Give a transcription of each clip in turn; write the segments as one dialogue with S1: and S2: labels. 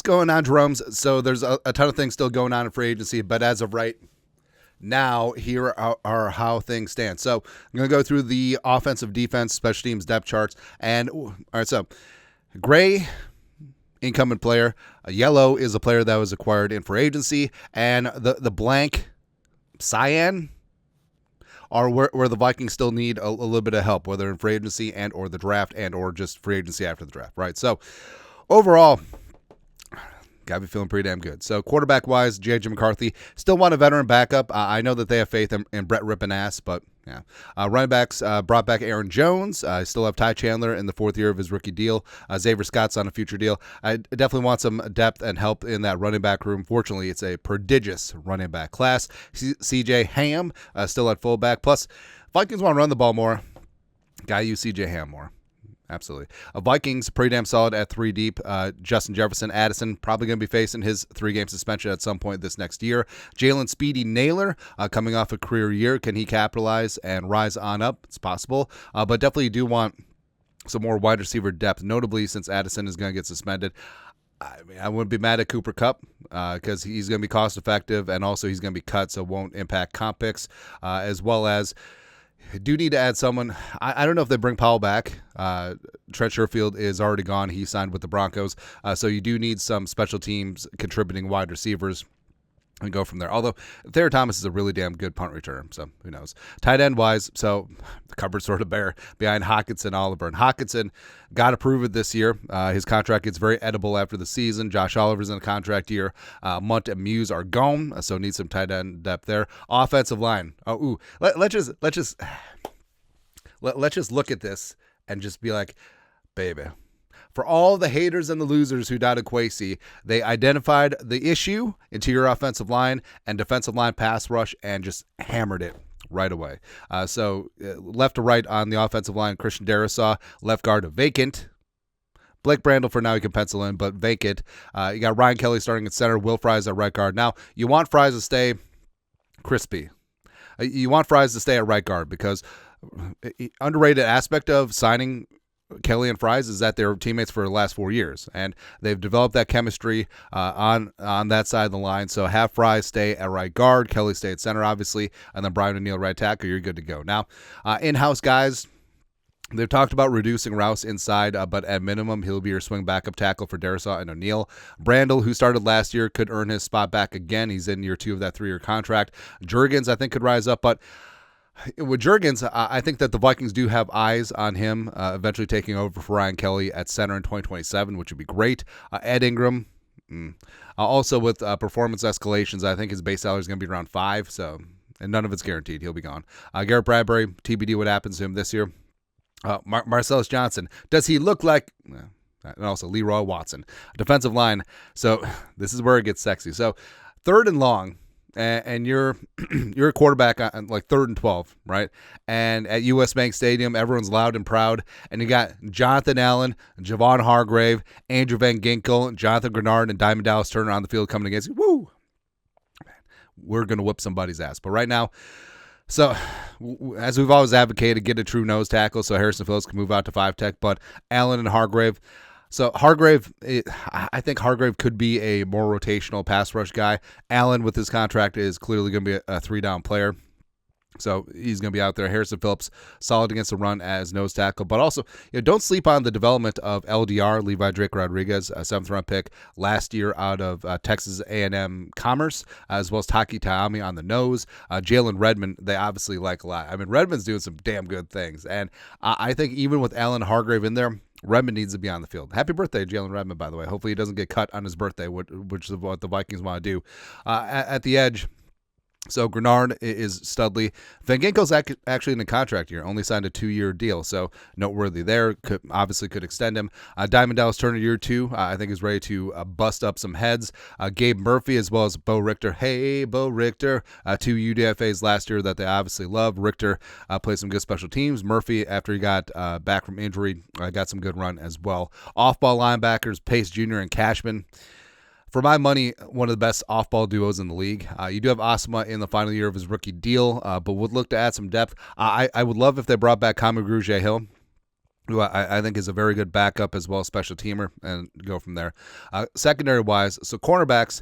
S1: going on, Jerome's. So there's a ton of things still going on in free agency, but as of right now, here are how things stand. So I'm going to go through the offensive, defense, special teams, depth charts. And, all right, so gray, incumbent player. Yellow is a player that was acquired in free agency. And the blank, cyan, are where the Vikings still need a little bit of help, whether in free agency and or the draft and or just free agency after the draft, right? So overall, got to be feeling pretty damn good. So quarterback-wise, J.J. McCarthy, still want a veteran backup. I know that they have faith in Brett ripping ass, but yeah. Running backs, brought back Aaron Jones. I still have Ty Chandler in the fourth year of his rookie deal. Xavier Scott's on a future deal. I definitely want some depth and help in that running back room. Fortunately, it's a prodigious running back class. C.J. Ham still at fullback. Plus, Vikings want to run the ball more. Got to use C.J. Ham more. Absolutely. Vikings, pretty damn solid at 3 deep. Justin Jefferson, Addison, probably going to be facing his 3-game suspension at some point this next year. Jalen Speedy Naylor, coming off a career year. Can he capitalize and rise on up? It's possible. But definitely do want some more wide receiver depth, notably since Addison is going to get suspended. I mean, I wouldn't be mad at Cooper Kupp because he's going to be cost effective and also he's going to be cut, so it won't impact comp picks, as well as do need to add someone. I don't know if they bring Powell back. Trent Sherfield is already gone. He signed with the Broncos. So you do need some special teams contributing wide receivers and go from there. Although Thayer Thomas is a really damn good punt returner, so who knows. Tight end wise, so the cupboard's sort of bare behind Hockenson, Oliver. And Hockenson got to prove it this year. His contract gets very edible after the season. Josh Oliver's in a contract year. Munt and Muse are gone, so need some tight end depth there. Offensive line. Let's just look at this and just be like, baby. For all the haters and the losers who doubted Kwesi, they identified the issue, interior offensive line and defensive line pass rush, and just hammered it right away. So left to right on the offensive line, Christian Darrisaw, left guard vacant. Blake Brandel for now you can pencil in, but vacant. You got Ryan Kelly starting at center, Will Fries at right guard. Now, you want Fries to stay crispy. You want Fries to stay at right guard because underrated aspect of signing Kelly and Fries is that they're teammates for the last 4 years, and they've developed that chemistry on that side of the line. So have Fries stay at right guard, Kelly stay at center, obviously, and then Brian O'Neill right tackle. You're good to go. Now, in-house guys, they've talked about reducing Rouse inside, but at minimum, he'll be your swing backup tackle for Darrisaw and O'Neill. Brandel, who started last year, could earn his spot back again. He's in year 2 of that 3-year contract. Juergens, I think, could rise up, but with Juergens, I think that the Vikings do have eyes on him eventually taking over for Ryan Kelly at center in 2027, which would be great. Ed Ingram, also with performance escalations, I think his base salary is going to be around 5, so, and none of it's guaranteed. He'll be gone. Garrett Bradbury, TBD what happens to him this year. Marcellus Johnson, does he look like... and also Leroy Watson. Defensive line, so this is where it gets sexy. So 3rd and long, and you're a quarterback on like 3rd and 12, right? And at US Bank Stadium, everyone's loud and proud. And you got Jonathan Allen, Javon Hargrave, Andrew Van Ginkel, Jonathan Grenard, and Diamond Dallas Turner on the field coming against you. Woo! Man, we're going to whip somebody's ass. But right now, so as we've always advocated, get a true nose tackle so Harrison Phillips can move out to 5-tech. But Allen and Hargrave... So Hargrave, I think Hargrave could be a more rotational pass rush guy. Allen, with his contract, is clearly going to be a 3-down player. So he's going to be out there. Harrison Phillips, solid against the run as nose tackle. But also, don't sleep on the development of LDR, Levi Drake Rodriguez, a 7th-round pick last year out of Texas A&M Commerce, as well as Taki Taami on the nose. Jalen Redmond, they obviously like a lot. I mean, Redmond's doing some damn good things. And I think even with Allen Hargrave in there, Redmond needs to be on the field. Happy birthday, Jalen Redmond, by the way. Hopefully he doesn't get cut on his birthday, which is what the Vikings want to do. At the edge, so Grenard is Studley. Van Ginkel's actually in a contract year, only signed a 2-year deal, so noteworthy there. Obviously could extend him. Diamond Dallas Turner, year 2, I think is ready to bust up some heads. Gabe Murphy as well as Bo Richter. Hey, Bo Richter. 2 UDFAs last year that they obviously love. Richter played some good special teams. Murphy, after he got back from injury, got some good run as well. Off-ball linebackers, Pace Jr. and Cashman. For my money, one of the best off-ball duos in the league. You do have Asma in the final year of his rookie deal, but would look to add some depth. I would love if they brought back Kamu Grugier-Hill. who I think is a very good backup as well as special teamer, and go from there. Secondary-wise, so cornerbacks,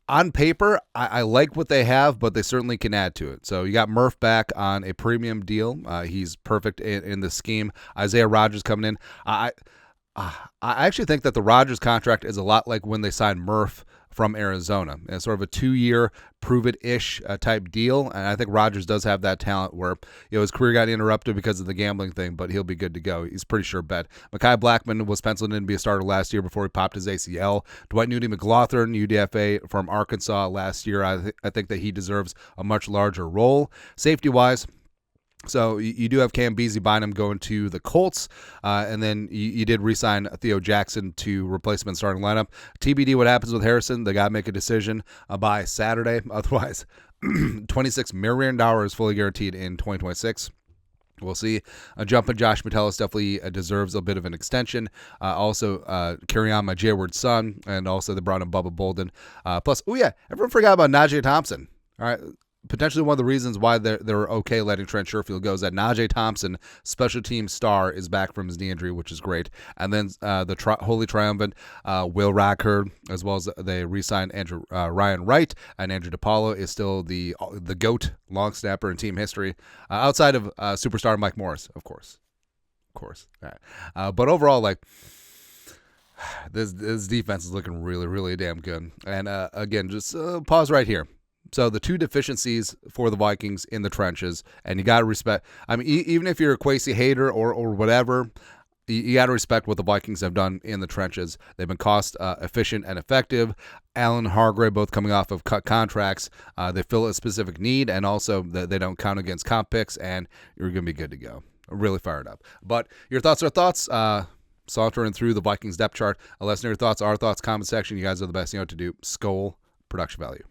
S1: on paper, I like what they have, but they certainly can add to it. So you got Murph back on a premium deal. He's perfect in the scheme. Isaiah Rodgers coming in. I actually think that the Rodgers contract is a lot like when they signed Murph from Arizona. It's sort of a 2-year prove-it-ish type deal, and I think Rodgers does have that talent where his career got interrupted because of the gambling thing, but he'll be good to go. He's pretty sure bet. Mekhi Blackmon was penciled in to be a starter last year before he popped his ACL. Dwight Newton-McLaughlin, UDFA from Arkansas last year. I think that he deserves a much larger role. Safety-wise, so you do have Cam Beasley Bynum going to the Colts, and then you did re-sign Theo Jackson to replace him in starting lineup. TBD what happens with Harrison. They got to make a decision by Saturday. Otherwise, $26 million is fully guaranteed in 2026. We'll see. A jump in Josh Metellus definitely deserves a bit of an extension. Also, carry on my J-Word son, and also they brought in Bubba Bolden. Plus, everyone forgot about Najee Thompson. All right. Potentially one of the reasons why they're okay letting Trent Sherfield go is that Najee Thompson, special team star, is back from his knee injury, which is great. And then the Holy Triumvirate, Will Rackard, as well as they re-signed Ryan Wright, and Andrew DePaulo is still the GOAT long snapper in team history, outside of superstar Mike Morris, of course. All right. But overall, this defense is looking really, really damn good. And again, just pause right here. So the two deficiencies for the Vikings in the trenches, and you got to respect. I mean, even if you're a Kwesi hater or whatever, you got to respect what the Vikings have done in the trenches. They've been cost efficient and effective. Allen, Hargrave, both coming off of cut contracts. They fill a specific need, and also they don't count against comp picks, and you're going to be good to go. Really fired up. But your thoughts are thoughts. Sauntering through the Vikings depth chart. Let us know your thoughts, our thoughts, comment section. You guys are the best. You know what to do. Skol, production value.